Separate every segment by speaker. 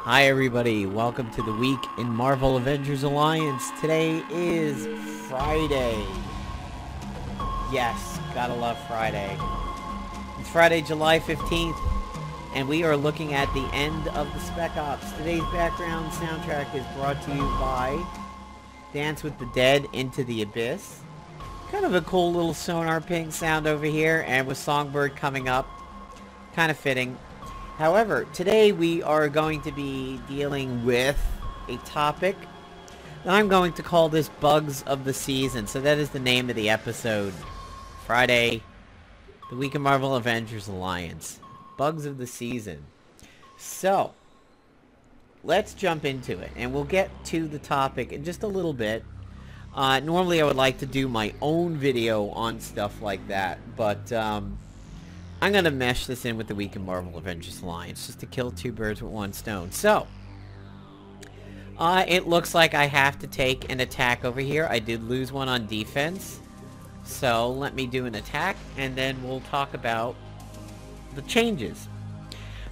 Speaker 1: Hi everybody, welcome to the week in Marvel Avengers Alliance. Today is Friday. Yes, gotta love Friday. It's Friday, July 15th, and we are looking at the end of the Spec Ops. Today's background soundtrack is brought to you by Dance with the Dead, Into the Abyss. Kind of a cool little sonar ping sound over here, and with Songbird coming up, kind of fitting. However, today we are going to be dealing with a topic that I'm going to call this Bugs of the Season. So that is the name of the episode. Friday, the week of Marvel Avengers Alliance. Bugs of the Season. So, let's jump into it. And we'll get to the topic in just a little bit. Normally I would like to do my own video on stuff like that. But, I'm going to mesh this in with the week in Marvel Avengers Alliance, just to kill two birds with one stone. So, it looks like I have to take an attack over here. I did lose one on defense. So, let me do an attack, and then we'll talk about the changes.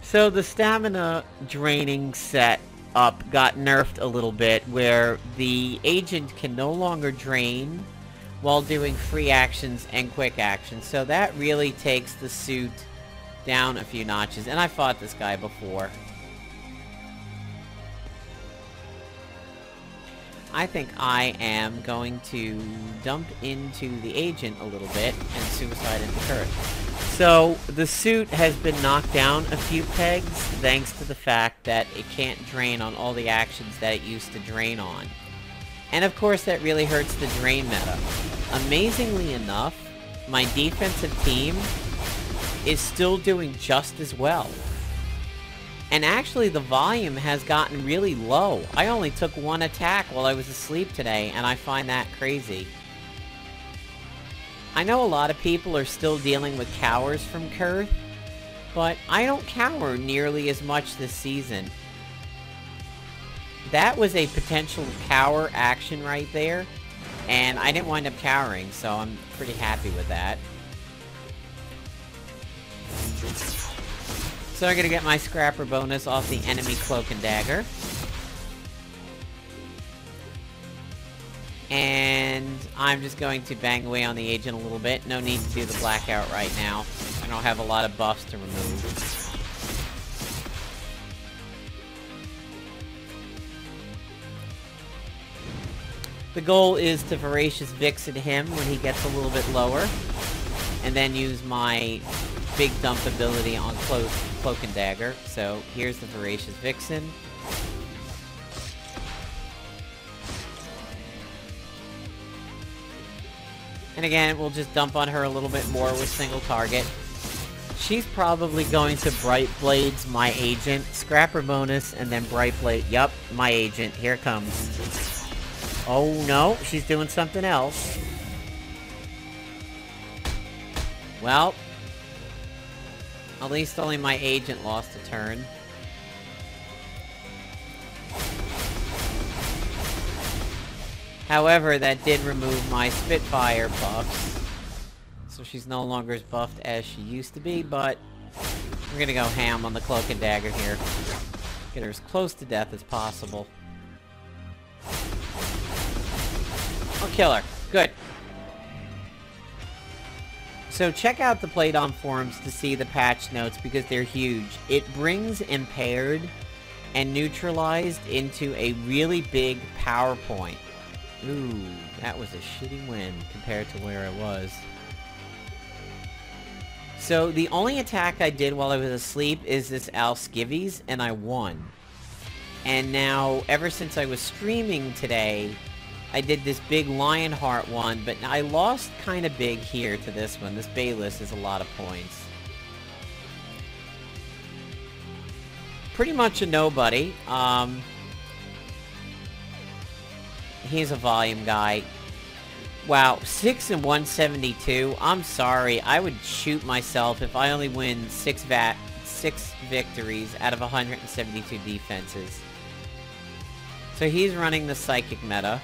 Speaker 1: So, the stamina draining setup got nerfed a little bit, where the agent can no longer drain while doing free actions and quick actions. So that really takes the suit down a few notches. And I fought this guy before. I think I am going to dump into the agent a little bit and suicide into turret. So the suit has been knocked down a few pegs thanks to the fact that it can't drain on all the actions that it used to drain on. And of course that really hurts the drain meta. Amazingly enough, my defensive team is still doing just as well. And actually the volume has gotten really low. I only took one attack while I was asleep today, and I find that crazy. I know a lot of people are still dealing with cowers from Kurth, but I don't cower nearly as much this season. That was a potential cower action right there, and I didn't wind up cowering, so I'm pretty happy with that. So I'm going to get my scrapper bonus off the enemy cloak and dagger. And I'm just going to bang away on the agent a little bit. No need to do the blackout right now. I don't have a lot of buffs to remove. The goal is to Voracious Vixen him when he gets a little bit lower, and then use my big dump ability on Cloak and Dagger. So here's the Voracious Vixen. And again, we'll just dump on her a little bit more with single target. She's probably going to Bright Blades my agent, Scrapper bonus, and then Bright Blade. Yup, my agent. Here it comes. Oh no, she's doing something else. Well, at least only my agent lost a turn. However, that did remove my Spitfire buffs. So she's no longer as buffed as she used to be, but we're gonna go ham on the Cloak and Dagger here. Get her as close to death as possible. I'll kill her. Good. So check out the Playdom forums to see the patch notes because they're huge. It brings Impaired and Neutralized into a really big PowerPoint. Ooh, that was a shitty win compared to where I was. So the only attack I did while I was asleep is this Alliance-Buggy, and I won. And now, ever since I was streaming today, I did this big Lionheart one, but I lost kind of big here to this one. This Bayless is a lot of points. Pretty much a nobody. He's a volume guy. Wow, 6 and 172. I'm sorry, I would shoot myself if I only win 6 victories out of 172 defenses. So he's running the Psychic meta.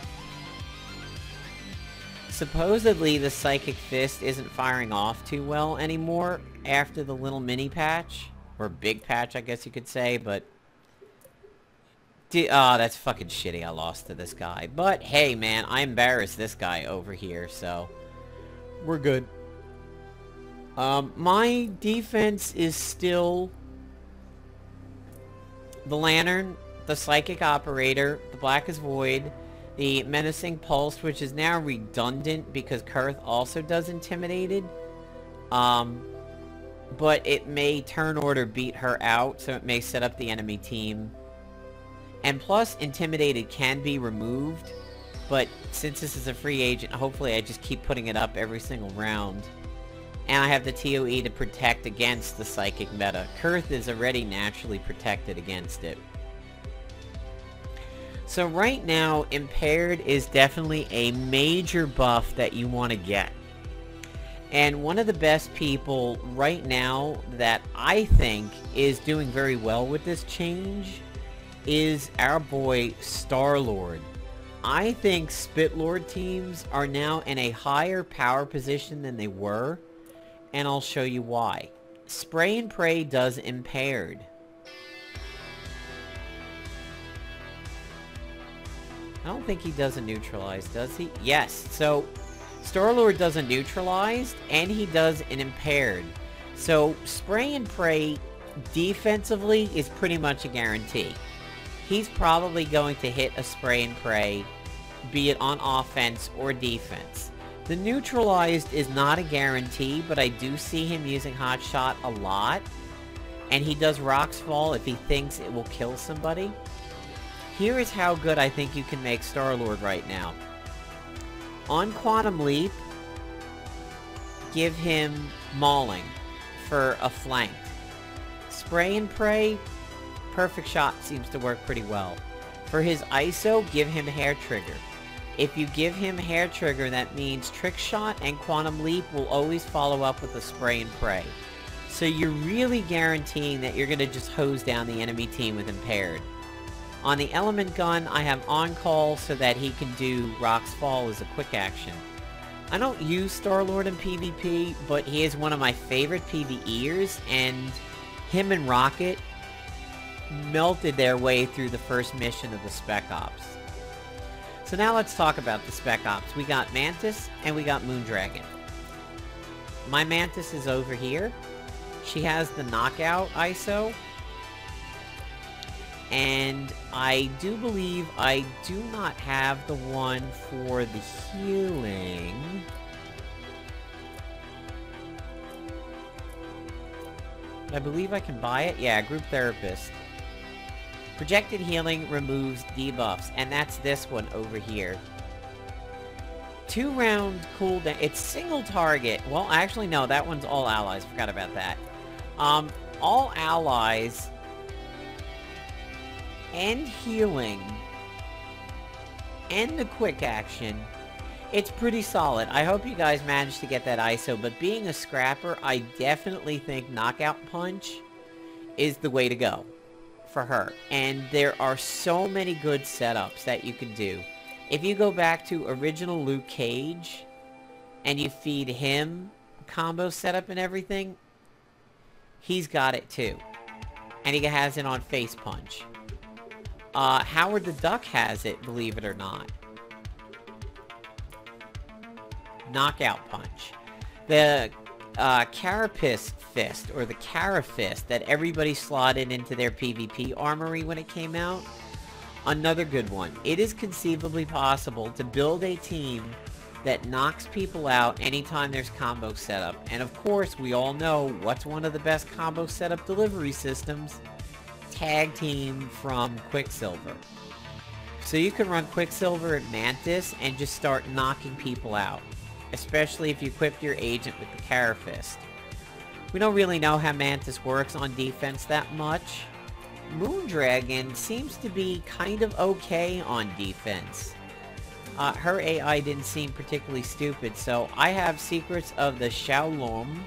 Speaker 1: Supposedly the Psychic Fist isn't firing off too well anymore after the little mini patch. Or big patch, I guess you could say, but Oh, that's fucking shitty. I lost to this guy. But, hey, man, I embarrassed this guy over here, so... we're good. My defense is still... the Lantern, the Psychic Operator, the Blackest Void, the Menacing Pulse, which is now redundant because Kurth also does Intimidated. But it may turn order beat her out, so it may set up the enemy team. And plus, Intimidated can be removed, but since this is a free agent, hopefully I just keep putting it up every single round. And I have the TOE to protect against the Psychic meta. Kurth is already naturally protected against it. So right now, Impaired is definitely a major buff that you want to get. And one of the best people right now that I think is doing very well with this change is our boy Star-Lord. I think Spitlord teams are now in a higher power position than they were, and I'll show you why. Spray and Pray does Impaired. I don't think he does a Neutralized, does he? Yes, so Star-Lord does a Neutralized, and he does an Impaired. So Spray and Pray defensively is pretty much a guarantee. He's probably going to hit a Spray and Pray, be it on offense or defense. The Neutralized is not a guarantee, but I do see him using Hot Shot a lot. And he does Rocks Fall if he thinks it will kill somebody. Here is how good I think you can make Star-Lord right now. On Quantum Leap, give him Mauling for a flank. Spray and Pray, Perfect Shot seems to work pretty well. For his ISO, give him Hair Trigger. If you give him Hair Trigger, that means Trick Shot and Quantum Leap will always follow up with a Spray and Pray. So you're really guaranteeing that you're going to just hose down the enemy team with Impaired. On the Element Gun, I have On Call so that he can do Rocks Fall as a quick action. I don't use Star-Lord in PvP, but he is one of my favorite PvEers, and him and Rocket melted their way through the first mission of the Spec Ops. So now let's talk about the Spec Ops. We got Mantis, and we got Moondragon. My Mantis is over here. She has the Knockout ISO. And I do believe I do not have the one for the healing. But I believe I can buy it. Yeah, Group Therapist. Projected healing removes debuffs, and that's this one over here. 2-round cooldown. It's single target. Well, actually, no, that one's all allies. Forgot about that. All allies and healing and the quick action. It's pretty solid. I hope you guys managed to get that ISO, but being a scrapper, I definitely think Knockout Punch is the way to go for her. And there are so many good setups that you can do. If you go back to original Luke Cage and you feed him combo setup and everything, he's got it too. And he has it on Face Punch. Howard the Duck has it, believe it or not. Knockout Punch. The Carapace Fist, or the Carafist, that everybody slotted into their PvP armory when it came out. Another good one. It is conceivably possible to build a team that knocks people out anytime there's combo setup. And of course, we all know what's one of the best combo setup delivery systems. Tag Team from Quicksilver. So you can run Quicksilver at Mantis and just start knocking people out. Especially if you equip your agent with the Carafist. We don't really know how Mantis works on defense that much. Moondragon seems to be kind of okay on defense. Her AI didn't seem particularly stupid, so I have Secrets of the Shaolong.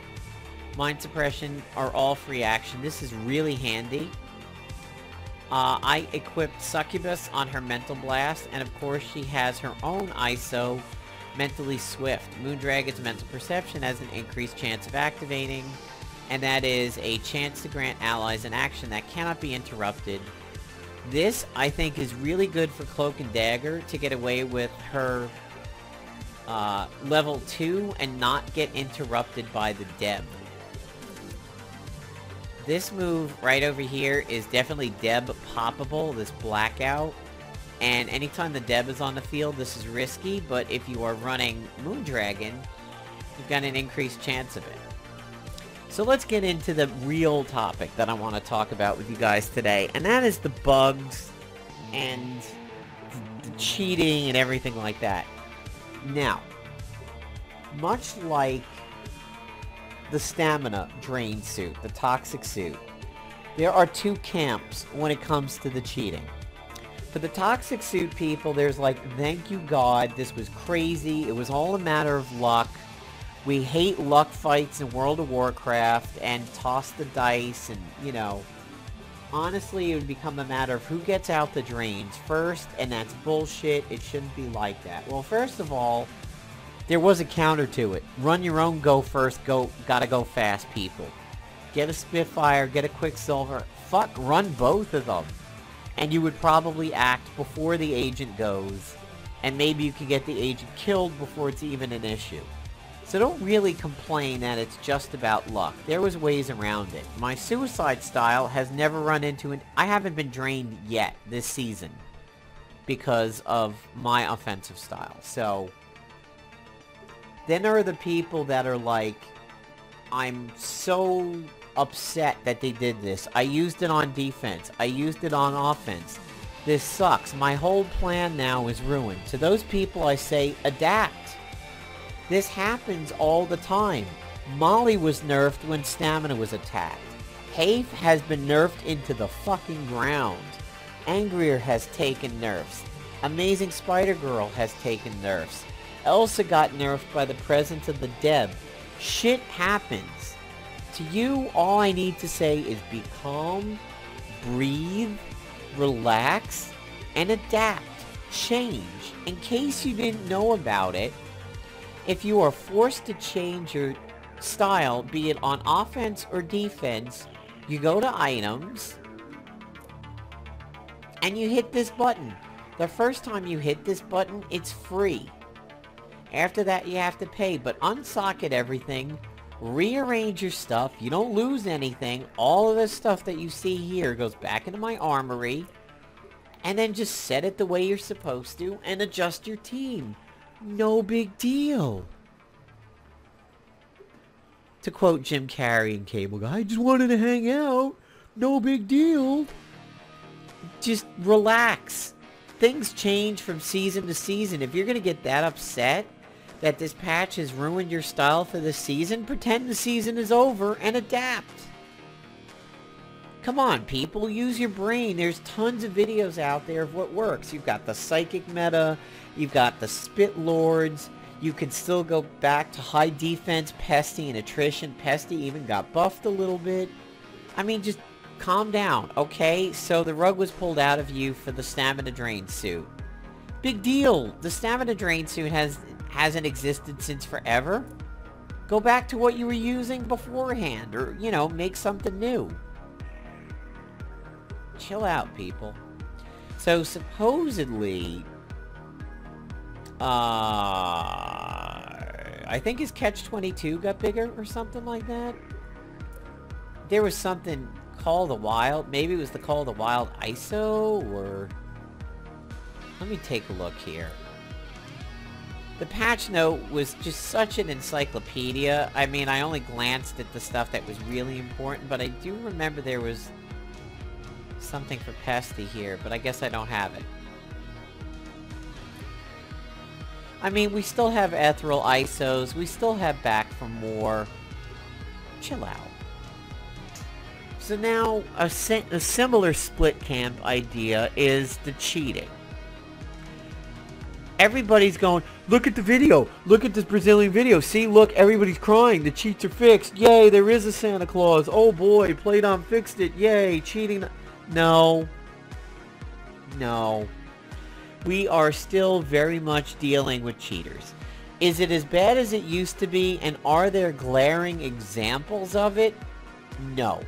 Speaker 1: Mind Suppression are all free action. This is really handy. I equipped Succubus on her Mental Blast, and of course she has her own ISO, Mentally Swift. Moondragon's Mental Perception has an increased chance of activating, and that is a chance to grant allies an action that cannot be interrupted This, I think, is really good for Cloak and Dagger to get away with her level 2 and not get interrupted by the Deb. This move right over here is definitely Deb poppable, this Blackout. And anytime the Deb is on the field, this is risky, but if you are running Moondragon, you've got an increased chance of it. So let's get into the real topic that I want to talk about with you guys today, and that is the bugs and the cheating and everything like that. Now, much like the stamina drain suit, the toxic suit, there are two camps when it comes to the cheating. For the toxic suit people, there's like, thank you God, this was crazy, it was all a matter of luck. We hate luck fights in World of Warcraft and toss the dice and, you know, honestly it would become a matter of who gets out the drains first, and that's bullshit. It shouldn't be like that. Well, first of all, there was a counter to it. Run your own go first, gotta go fast people. Get a Spitfire, get a Quicksilver, fuck, run both of them. And you would probably act before the agent goes, and maybe you could get the agent killed before it's even an issue. So don't really complain that it's just about luck. There was ways around it. My suicide style has never run into an... I haven't been drained yet this season because of my offensive style. So then there are the people that are like, I'm so upset that they did this. I used it on defense. I used it on offense. This sucks. My whole plan now is ruined. To those people I say, adapt. This happens all the time. Molly was nerfed when stamina was attacked. Hafe has been nerfed into the fucking ground. Angrier has taken nerfs. Amazing Spider-Girl has taken nerfs. Elsa got nerfed by the presence of the Deb. Shit happens. To you, all I need to say is be calm, breathe, relax, and adapt. Change. In case you didn't know about it, if you are forced to change your style, be it on offense or defense, you go to items, and you hit this button. The first time you hit this button, it's free. After that, you have to pay, but unsocket everything, rearrange your stuff, you don't lose anything. All of the stuff that you see here goes back into my armory, and then just set it the way you're supposed to, and adjust your team. No big deal. To quote Jim Carrey in Cable Guy, I just wanted to hang out. No big deal. Just relax. Things change from season to season. If you're going to get that upset that this patch has ruined your style for the season, pretend the season is over and adapt. Come on, people. Use your brain. There's tons of videos out there of what works. You've got the Psychic meta. You've got the Spit Lords. You can still go back to high defense, Pesty, and Attrition. Pesty even got buffed a little bit. I mean, just calm down, okay? So the rug was pulled out of you for the Stamina Drain suit. Big deal. The Stamina Drain suit hasn't existed since forever. Go back to what you were using beforehand, or, you know, make something new. Chill out, people. So supposedly, I think his Catch-22 got bigger or something like that. There was something Call of the Wild. Maybe it was the Call of the Wild ISO, or... Let me take a look here. The patch note was just such an encyclopedia. I mean, I only glanced at the stuff that was really important, but I do remember there was something for Pesty here, but I guess I don't have it. I mean, we still have Ethereal ISOs. We still have Back for More. Chill out. So now, a similar split camp idea is the cheating. Everybody's going, look at the video. Look at this Brazilian video. See, look, everybody's crying. The cheats are fixed. Yay, there is a Santa Claus. Oh boy, Playdom fixed it. Yay, cheating. No. No. We are still very much dealing with cheaters. Is it as bad as it used to be, and are there glaring examples of it? No.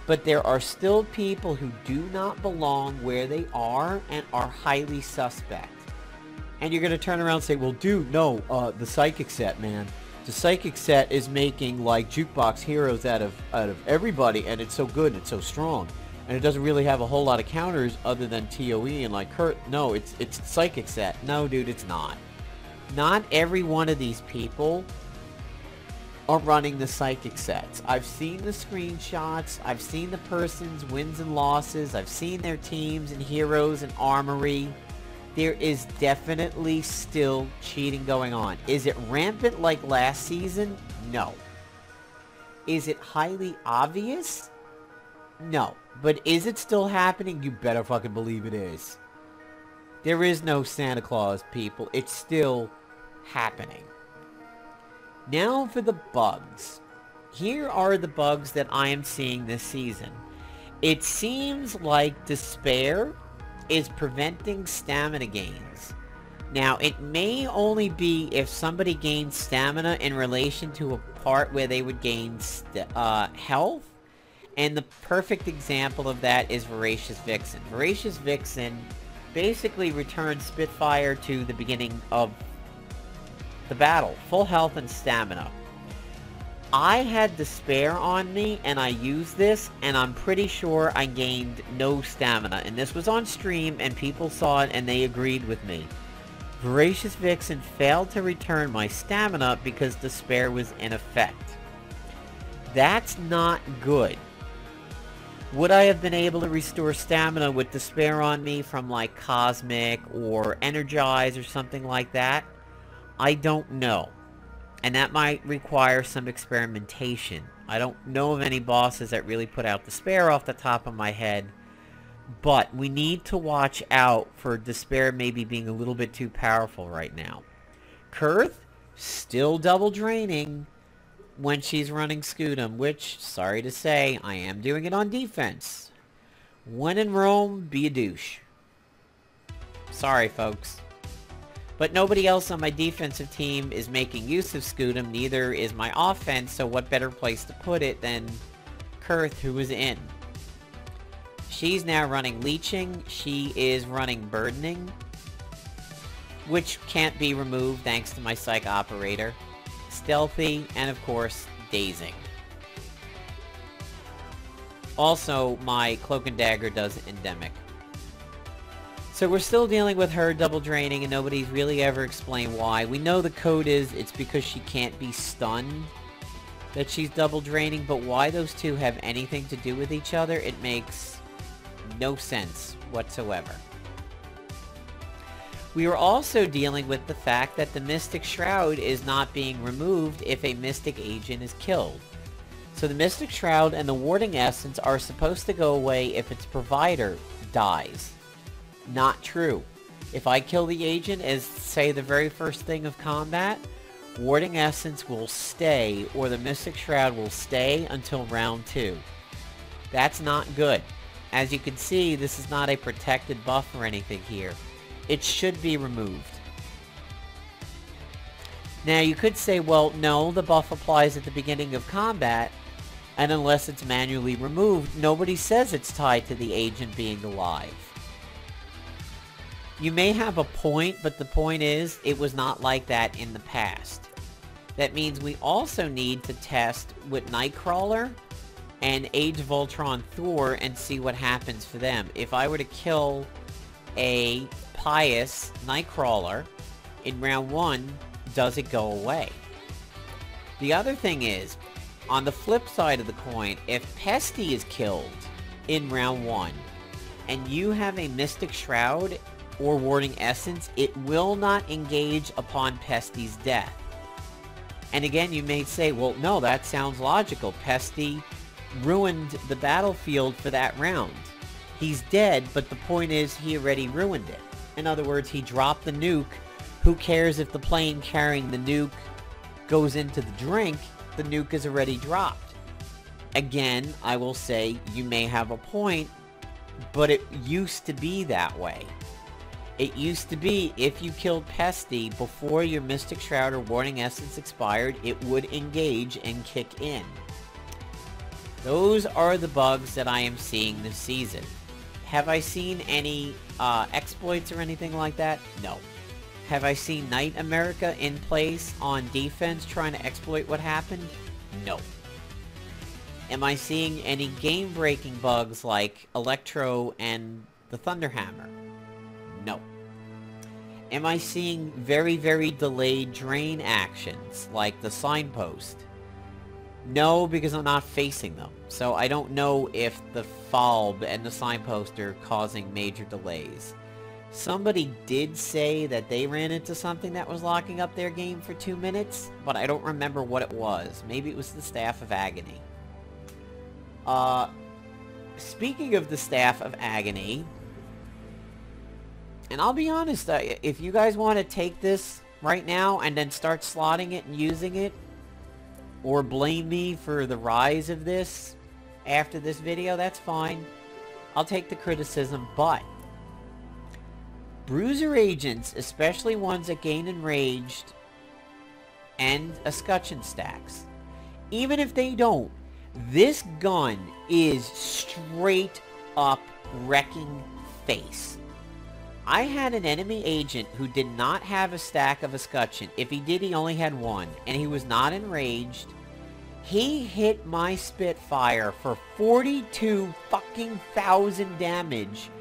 Speaker 1: But there are still people who do not belong where they are and are highly suspect. And you're going to turn around and say, well, dude, no, the psychic set, man. The psychic set is making, like, jukebox heroes out of everybody, and it's so good, it's so strong. And it doesn't really have a whole lot of counters other than TOE and, like, Kurt. No, it's psychic set. No, dude, it's not. Not every one of these people are running the psychic sets. I've seen the screenshots. I've seen the person's wins and losses. I've seen their teams and heroes and armory. There is definitely still cheating going on. Is it rampant like last season? No. Is it highly obvious? No. But is it still happening? You better fucking believe it is. There is no Santa Claus, people. It's still happening. Now for the bugs. Here are the bugs that I am seeing this season. It seems like despair is preventing stamina gains. Now, it may only be if somebody gains stamina in relation to a part where they would gain health. And the perfect example of that is Voracious Vixen. Voracious Vixen basically returns Spitfire to the beginning of the battle. Full health and stamina. I had despair on me and I used this and I'm pretty sure I gained no stamina. And this was on stream and people saw it and they agreed with me. Voracious Vixen failed to return my stamina because despair was in effect. That's not good. Would I have been able to restore stamina with despair on me from like Cosmic or Energize or something like that? I don't know. And that might require some experimentation. I don't know of any bosses that really put out despair off the top of my head. But we need to watch out for despair maybe being a little bit too powerful right now. Kurth, still double draining when she's running Scudam, which, sorry to say, I am doing it on defense. When in Rome, be a douche. Sorry, folks. But nobody else on my defensive team is making use of Scudam, neither is my offense, so what better place to put it than Kurth, who is in. She's now running Leeching, she is running Burdening, which can't be removed thanks to my Psych Operator, Stealthy, and of course, Dazing. Also, my Cloak and Dagger does Endemic. So we're still dealing with her double draining and nobody's really ever explained why. We know the code is it's because she can't be stunned that she's double draining, but why those two have anything to do with each other, it makes no sense whatsoever. We are also dealing with the fact that the Mystic Shroud is not being removed if a Mystic agent is killed. So the Mystic Shroud and the Warding Essence are supposed to go away if its provider dies. Not true. If I kill the agent as, say, the very first thing of combat, Warding Essence will stay, or the Mystic Shroud will stay until round 2. That's not good. As you can see, this is not a protected buff or anything here. It should be removed. Now, you could say, well, no, the buff applies at the beginning of combat, and unless it's manually removed, nobody says it's tied to the agent being alive. You may have a point, but the point is, it was not like that in the past. That means we also need to test with Nightcrawler and Age of Ultron Thor and see what happens for them. If I were to kill a pious Nightcrawler in round 1, does it go away? The other thing is, on the flip side of the coin, if Pesty is killed in round 1, and you have a Mystic Shroud or Warding Essence, it will not engage upon Pesty's death. And again, you may say, well, no, that sounds logical. Pesty ruined the battlefield for that round. He's dead, but the point is he already ruined it. In other words, he dropped the nuke. Who cares if the plane carrying the nuke goes into the drink? The nuke is already dropped. Again, I will say you may have a point, but it used to be that way. It used to be if you killed Pesty before your Mystic Shroud or Warding Essence expired, it would engage and kick in. Those are the bugs that I am seeing this season. Have I seen any exploits or anything like that? No. Have I seen Night America in place on defense trying to exploit what happened? No. Am I seeing any game-breaking bugs like Electro and the Thunderhammer? No. Am I seeing very, very delayed drain actions like the signpost? No, because I'm not facing them. So I don't know if the FALB and the signpost are causing major delays. Somebody did say that they ran into something that was locking up their game for 2 minutes, but I don't remember what it was. Maybe it was the Staff of Agony. Speaking of the Staff of Agony, and I'll be honest, if you guys want to take this right now and then start slotting it and using it, or blame me for the rise of this after this video, that's fine. I'll take the criticism, but bruiser agents, especially ones that gain enraged and escutcheon stacks, even if they don't, this gun is straight up wrecking face. I had an enemy agent who did not have a stack of escutcheon. If he did, he only had one, and he was not enraged. He hit my Spitfire for 42 fucking thousand damage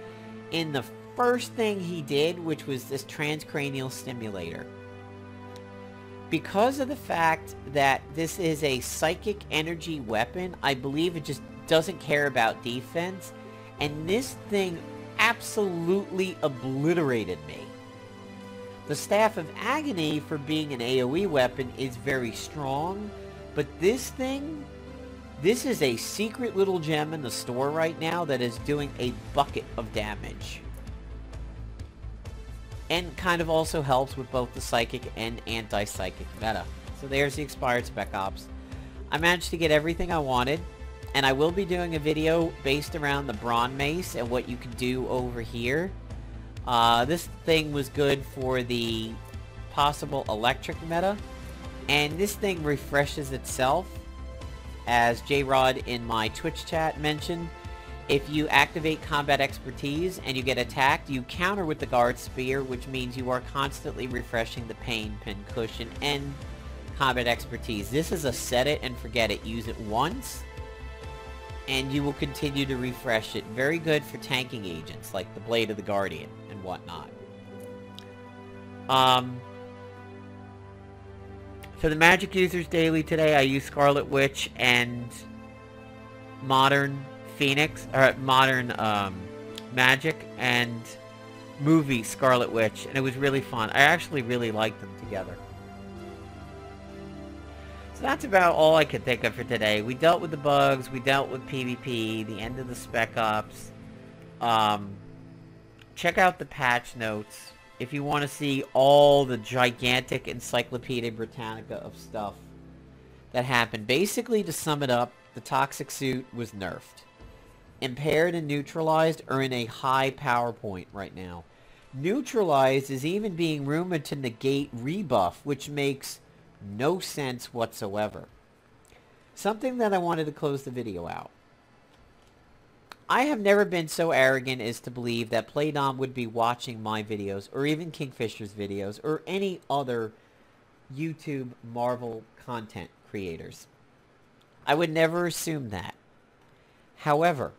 Speaker 1: in the first thing he did, which was this transcranial stimulator. Because of the fact that this is a psychic energy weapon, I believe it just doesn't care about defense, and this thing absolutely obliterated me. The Staff of Agony, for being an AoE weapon, is very strong, but this thing, this is a secret little gem in the store right now that is doing a bucket of damage. And kind of also helps with both the psychic and anti-psychic meta. So there's the expired Spec Ops. I managed to get everything I wanted, and I will be doing a video based around the Brawn Mace and what you can do over here. This thing was good for the possible electric meta, and this thing refreshes itself. As J-Rod in my Twitch chat mentioned, if you activate Combat Expertise and you get attacked, you counter with the Guard Spear, which means you are constantly refreshing the Pain, Pin, Cushion, and Combat Expertise. This is a set it and forget it. Use it once, and you will continue to refresh it. Very good for tanking agents, like the Blade of the Guardian and whatnot. For the Magic Users Daily today, I use Scarlet Witch and Modern Phoenix, or Modern Magic, and movie Scarlet Witch, and it was really fun. I actually really liked them together. So that's about all I could think of for today. We dealt with the bugs, we dealt with PvP, the end of the Spec Ops. Check out the patch notes if you want to see all the gigantic Encyclopedia Britannica of stuff that happened. Basically, to sum it up, the Toxic Suit was nerfed. Impaired and Neutralized are in a high power point right now. Neutralized is even being rumored to negate Rebuff, which makes no sense whatsoever. Something that I wanted to close the video out. I have never been so arrogant as to believe that Playdom would be watching my videos, or even Kingfisher's videos, or any other YouTube Marvel content creators. I would never assume that. However,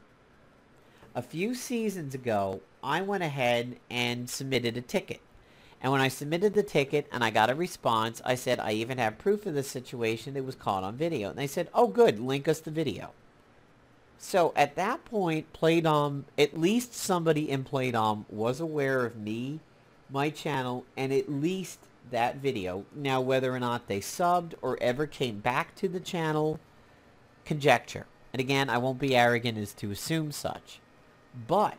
Speaker 1: a few seasons ago, I went ahead and submitted a ticket. And when I submitted the ticket and I got a response, I said, I even have proof of this situation. It was caught on video. And they said, oh good, link us the video. So at that point, Playdom, at least somebody in Playdom was aware of me, my channel, and at least that video. Now, whether or not they subbed or ever came back to the channel, conjecture. And again, I won't be arrogant as to assume such. But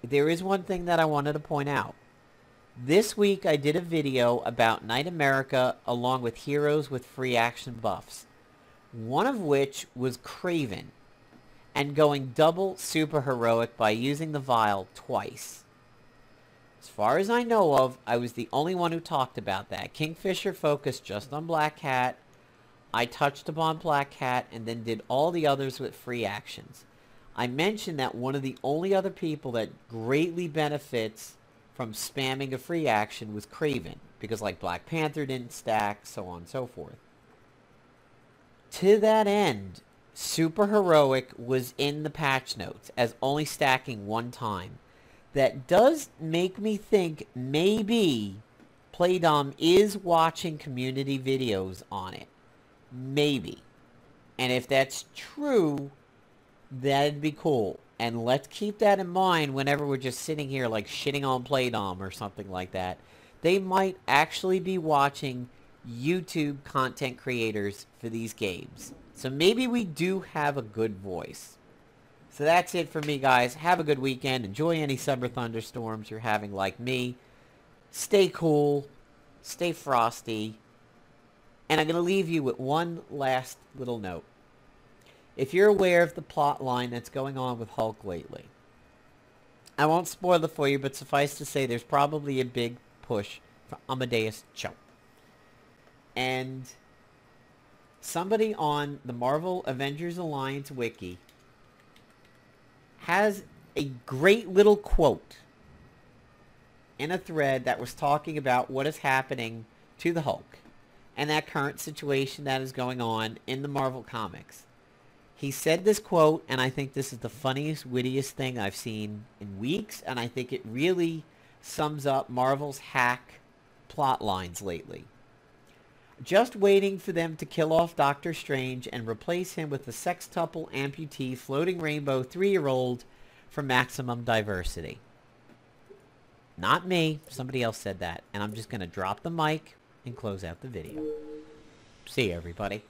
Speaker 1: there is one thing that I wanted to point out. This week I did a video about Night America along with heroes with free action buffs. One of which was Craven, and going double super heroic by using the vial twice. As far as I know of, I was the only one who talked about that. Kingfisher focused just on Black Cat. I touched upon Black Cat and then did all the others with free actions. I mentioned that one of the only other people that greatly benefits from spamming a free action was Kraven, because like Black Panther didn't stack, so on and so forth. To that end, Super Heroic was in the patch notes as only stacking one time. That does make me think maybe Playdom is watching community videos on it. Maybe. And if that's true, that'd be cool. And let's keep that in mind whenever we're just sitting here like shitting on Playdom or something like that. They might actually be watching YouTube content creators for these games. So maybe we do have a good voice. So that's it for me, guys. Have a good weekend. Enjoy any summer thunderstorms you're having like me. Stay cool. Stay frosty. And I'm going to leave you with one last little note. If you're aware of the plot line that's going on with Hulk lately, I won't spoil it for you, but suffice to say there's probably a big push for Amadeus Cho. And somebody on the Marvel Avengers Alliance wiki has a great little quote in a thread that was talking about what is happening to the Hulk and that current situation that is going on in the Marvel Comics. He said this quote, and I think this is the funniest, wittiest thing I've seen in weeks, and I think it really sums up Marvel's hack plot lines lately. Just waiting for them to kill off Doctor Strange and replace him with a sextuple amputee floating rainbow 3-year-old for maximum diversity. Not me. Somebody else said that. And I'm just going to drop the mic and close out the video. See you, everybody.